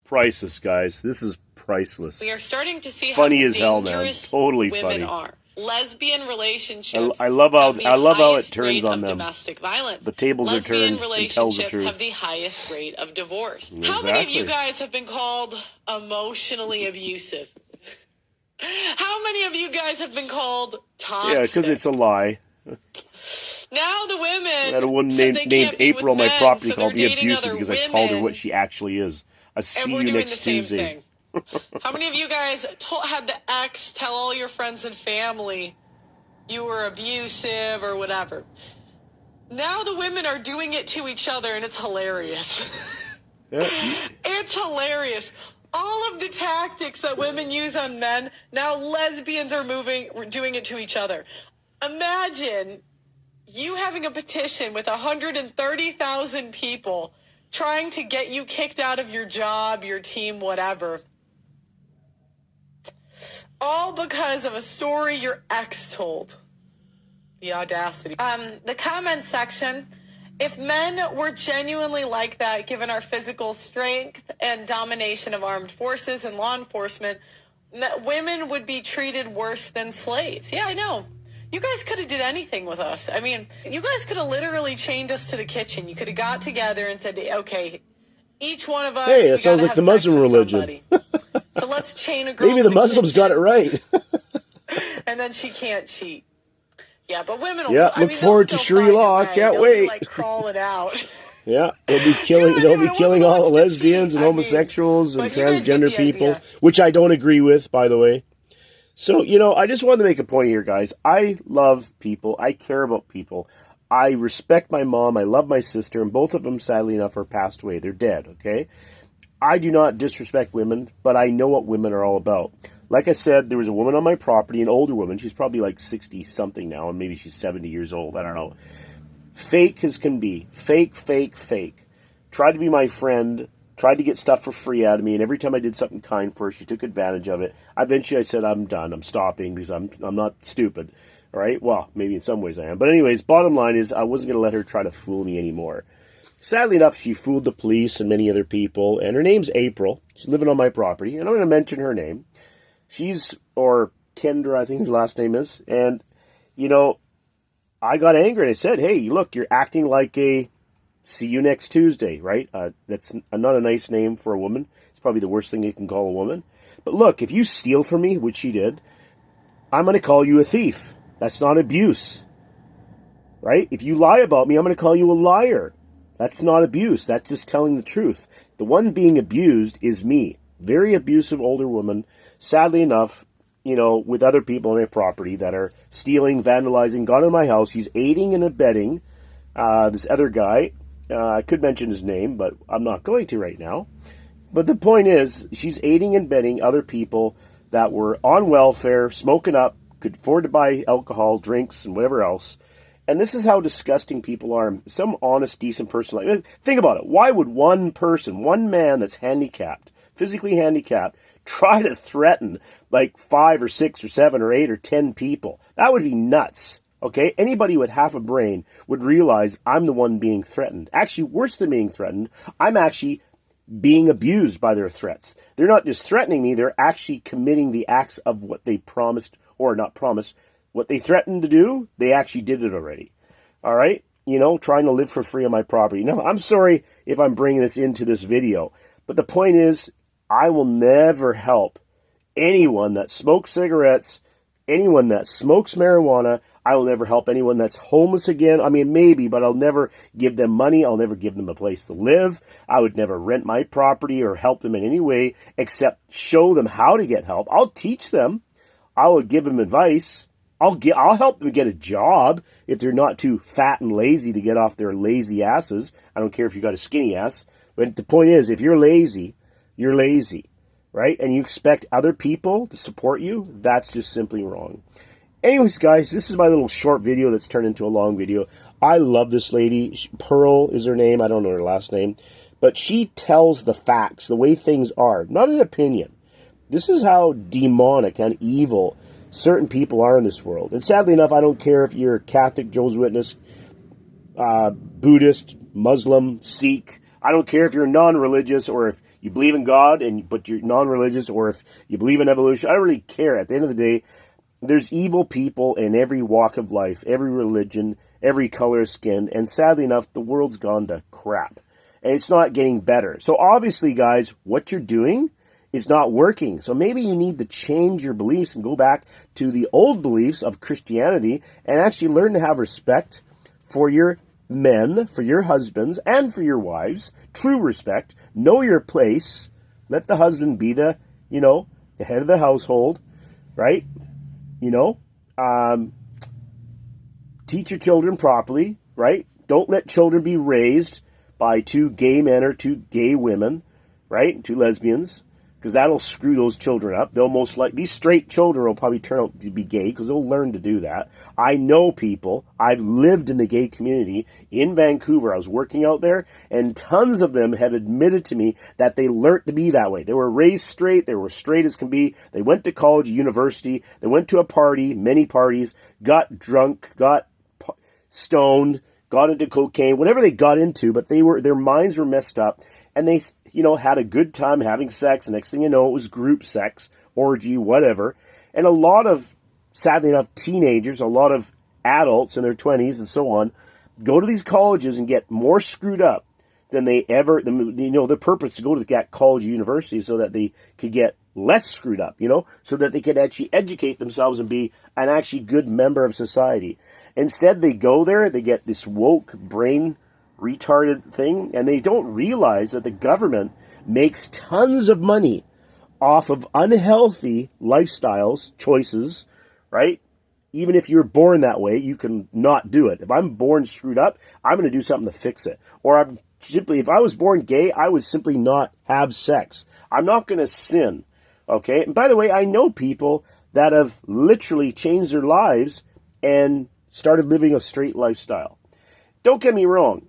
Priceless, guys. This is priceless. We are starting to see funny how as hell, man. dangerous Totally women funny. are. Lesbian relationships. I love how it it turns on them. Domestic violence. The tables are turned and tells the truth. Have the highest rate of divorce. Exactly. How many of you guys have been called emotionally abusive? How many of you guys have been called toxic? Yeah, because it's a lie. Now the women. I had a woman named April on my property called me abusive because I called her what she actually is. I'll see you next Tuesday. How many of you guys had the ex tell all your friends and family you were abusive or whatever? Now the women are doing it to each other, and it's hilarious. Yeah. It's hilarious. All of the tactics that women use on men, now lesbians are doing it to each other. Imagine you having a petition with 130,000 people trying to get you kicked out of your job, your team, whatever. All because of a story your ex told. The audacity. The comment section, if men were genuinely like that, given our physical strength and domination of armed forces and law enforcement, women would be treated worse than slaves. Yeah, I know. You guys could have did anything with us. I mean, you guys could have literally chained us to the kitchen. You could have got together and said, okay, each one of us. Hey, it sounds like the Muslim religion. So let's chain a girl. Maybe the Muslims got it right. And then she can't cheat. Yeah, but women will. Yeah, look forward to Sharia law. Can't wait. Like crawling out. Yeah, they'll be killing all the lesbians and homosexuals and transgender people, which I don't agree with, by the way. So, I just wanted to make a point here, guys. I love people. I care about people. I respect my mom. I love my sister, and both of them, sadly enough, are passed away. They're dead, okay? I do not disrespect women, but I know what women are all about. Like I said, there was a woman on my property, an older woman. She's probably like 60-something now, and maybe she's 70 years old. I don't know. Fake as can be. Fake, fake, fake. Tried to be my friend. Tried to get stuff for free out of me, and every time I did something kind for her, she took advantage of it. Eventually, I said, I'm done. I'm stopping because I'm not stupid. All right? Well, maybe in some ways I am. But anyways, bottom line is I wasn't going to let her try to fool me anymore. Sadly enough, she fooled the police and many other people, and her name's April. She's living on my property, and I'm going to mention her name. Or Kendra, I think her last name is. And, I got angry and I said, hey, look, you're acting like a see you next Tuesday, right? That's not a nice name for a woman. It's probably the worst thing you can call a woman. But look, if you steal from me, which she did, I'm going to call you a thief. That's not abuse, right? If you lie about me, I'm going to call you a liar. That's not abuse. That's just telling the truth. The one being abused is me. Very abusive older woman. Sadly enough, with other people on my property that are stealing, vandalizing, got in my house. She's aiding and abetting this other guy. I could mention his name, but I'm not going to right now. But the point is, she's aiding and abetting other people that were on welfare, smoking up, could afford to buy alcohol, drinks, and whatever else. And this is how disgusting people are. Some honest, decent person think about it. Why would one person, one man that's handicapped, physically handicapped, try to threaten like 5 or 6 or 7 or 8 or 10 people? That would be nuts. Okay? Anybody with half a brain would realize I'm the one being threatened. Actually, worse than being threatened, I'm actually being abused by their threats. They're not just threatening me, they're actually committing the acts of what they promised, or not promised, what they threatened to do, they actually did it already. All right? Trying to live for free on my property. Now, I'm sorry if I'm bringing this into this video, but the point is, I will never help anyone that smokes cigarettes, anyone that smokes marijuana. I will never help anyone that's homeless again. I mean, maybe, but I'll never give them money. I'll never give them a place to live. I would never rent my property or help them in any way except show them how to get help. I'll teach them. I will give them advice. I'll help them get a job if they're not too fat and lazy to get off their lazy asses. I don't care if you got a skinny ass. But the point is, if you're lazy, right? And you expect other people to support you, that's just simply wrong. Anyways, guys, this is my little short video that's turned into a long video. I love this lady. Pearl is her name. I don't know her last name. But she tells the facts, the way things are, not an opinion. This is how demonic and evil certain people are in this world. And sadly enough, I don't care if you're Catholic, Jehovah's Witness, Buddhist, Muslim, Sikh. I don't care if you're non-religious or if you believe in God, but you're non-religious, or if you believe in evolution, I don't really care. At the end of the day, there's evil people in every walk of life, every religion, every color of skin, and sadly enough, the world's gone to crap. And it's not getting better. So obviously, guys, what you're doing is not working. So maybe you need to change your beliefs and go back to the old beliefs of Christianity and actually learn to have respect for your men, for your husbands, and for your wives. True respect. Know your place. Let the husband be the head of the household, right? Teach your children properly, right? Don't let children be raised by two gay men or two gay women, right? Two lesbians, because that'll screw those children up. They'll most likely, these straight children will probably turn out to be gay because they'll learn to do that. I know people. I've lived in the gay community in Vancouver. I was working out there, and tons of them have admitted to me that they learned to be that way. They were raised straight. They were straight as can be. They went to college, university. They went to a party, many parties, got drunk, got stoned, got into cocaine, whatever they got into, but their minds were messed up, and they, had a good time having sex. The next thing you know, it was group sex, orgy, whatever. And a lot of, sadly enough, teenagers, a lot of adults in their 20s and so on, go to these colleges and get more screwed up than they ever, the purpose to go to that college or university so that they could get less screwed up, so that they could actually educate themselves and be an actually good member of society. Instead, they go there, they get this woke brain retarded thing, and they don't realize that the government makes tons of money off of unhealthy lifestyles, choices, right? Even if you're born that way, you can not do it. If I'm born screwed up, I'm going to do something to fix it. Or if I was born gay, I would simply not have sex. I'm not going to sin, okay? And by the way, I know people that have literally changed their lives and started living a straight lifestyle. Don't get me wrong.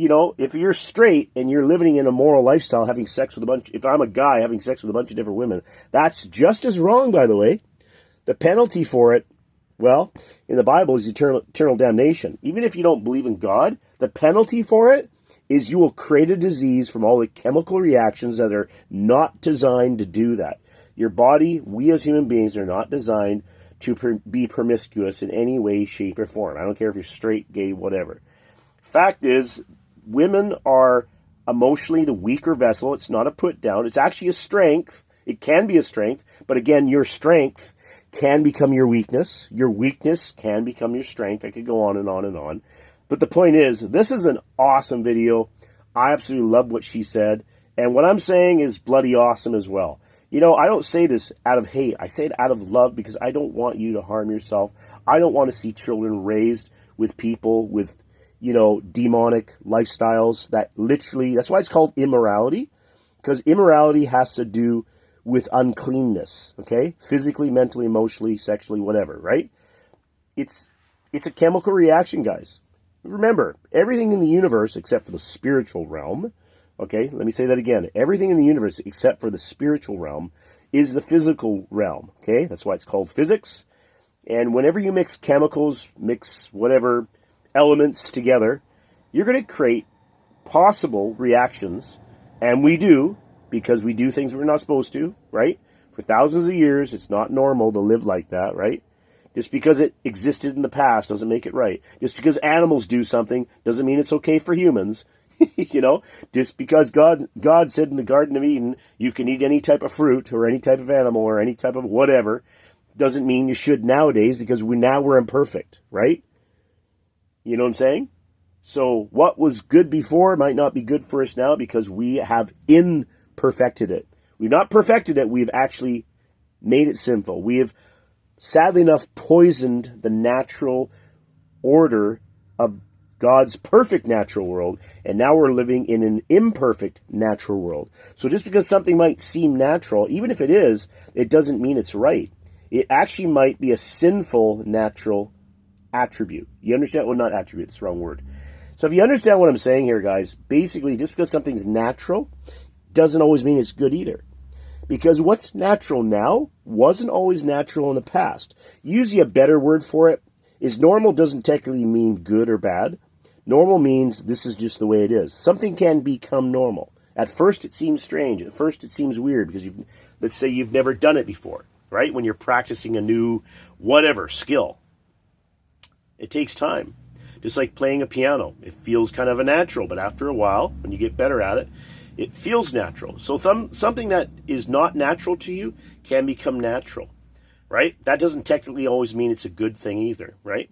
If you're straight and you're living in a moral lifestyle, having sex with if I'm a guy having sex with a bunch of different women, that's just as wrong, by the way. The penalty for it, well, in the Bible is eternal damnation. Even if you don't believe in God, the penalty for it is you will create a disease from all the chemical reactions that are not designed to do that. Your body, we as human beings, are not designed to be promiscuous in any way, shape, or form. I don't care if you're straight, gay, whatever. Fact is, women are emotionally the weaker vessel. It's not a put down. It's actually a strength. It can be a strength. But again, your strength can become your weakness. Your weakness can become your strength. I could go on and on and on. But the point is, this is an awesome video. I absolutely love what she said. And what I'm saying is bloody awesome as well. I don't say this out of hate. I say it out of love because I don't want you to harm yourself. I don't want to see children raised with people with demonic lifestyles that literally, that's why it's called immorality, because immorality has to do with uncleanness, okay? Physically, mentally, emotionally, sexually, whatever, right? It's a chemical reaction, guys. Remember, everything in the universe except for the spiritual realm, okay? Let me say that again. Everything in the universe except for the spiritual realm is the physical realm, okay? That's why it's called physics. And whenever you mix chemicals, mix whatever elements together, you're going to create possible reactions, and we do, because we do things we're not supposed to, right? For thousands of years, it's not normal to live like that, right? Just because it existed in the past doesn't make it right. Just because animals do something doesn't mean it's okay for humans. Just because God said in the Garden of Eden, you can eat any type of fruit or any type of animal or any type of whatever, doesn't mean you should nowadays, because we're imperfect, right? You know what I'm saying? So what was good before might not be good for us now because we have imperfected it. We've not perfected it. We've actually made it sinful. We have, sadly enough, poisoned the natural order of God's perfect natural world, and now we're living in an imperfect natural world. So just because something might seem natural, even if it is, it doesn't mean it's right. It actually might be a sinful natural attribute. You understand? Well, not attribute, it's the wrong word. So if you understand what I'm saying here, guys, basically just because something's natural doesn't always mean it's good either. Because what's natural now wasn't always natural in the past. Usually a better word for it is normal doesn't technically mean good or bad. Normal means this is just the way it is. Something can become normal. At first it seems strange. At first it seems weird because let's say you've never done it before, right? When you're practicing a new whatever skill. It takes time. Just like playing a piano. It feels kind of a natural, but after a while, when you get better at it, it feels natural. So something that is not natural to you can become natural, right? That doesn't technically always mean it's a good thing either, right?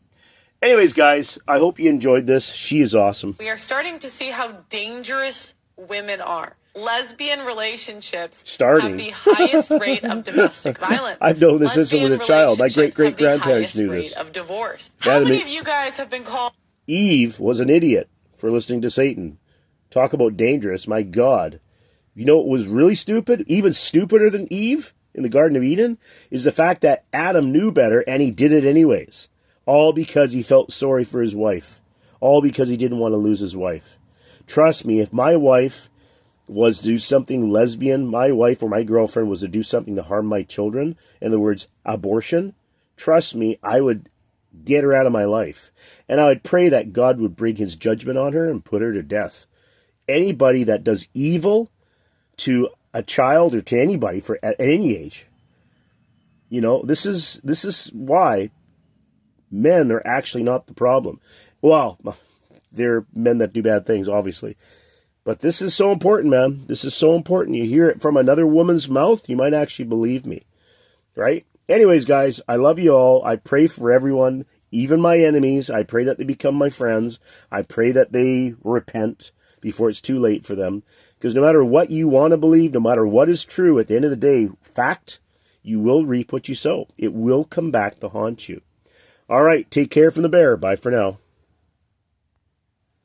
Anyways, guys, I hope you enjoyed this. She is awesome. We are starting to see how dangerous women are. Lesbian relationships have the highest rate of domestic violence. I've known this since I was a child. My great-great-grandparents knew this. Of divorce. How many of you guys have been called? Eve was an idiot for listening to Satan. Talk about dangerous. My God. You know what was really stupid? Even stupider than Eve in the Garden of Eden is the fact that Adam knew better and he did it anyways. All because he felt sorry for his wife. All because he didn't want to lose his wife. Trust me, if my wife was to do something lesbian, my wife or my girlfriend was to do something to harm my children, in other words, abortion, trust me, I would get her out of my life. And I would pray that God would bring his judgment on her and put her to death. Anybody that does evil to a child or to anybody at any age, you know, this is why men are actually not the problem. Well, they're men that do bad things, obviously. But this is so important, man. This is so important. You hear it from another woman's mouth, you might actually believe me, right? Anyways, guys, I love you all. I pray for everyone, even my enemies. I pray that they become my friends. I pray that they repent before it's too late for them. Because no matter what you want to believe, no matter what is true, at the end of the day, fact, you will reap what you sow. It will come back to haunt you. All right, take care from the bear. Bye for now.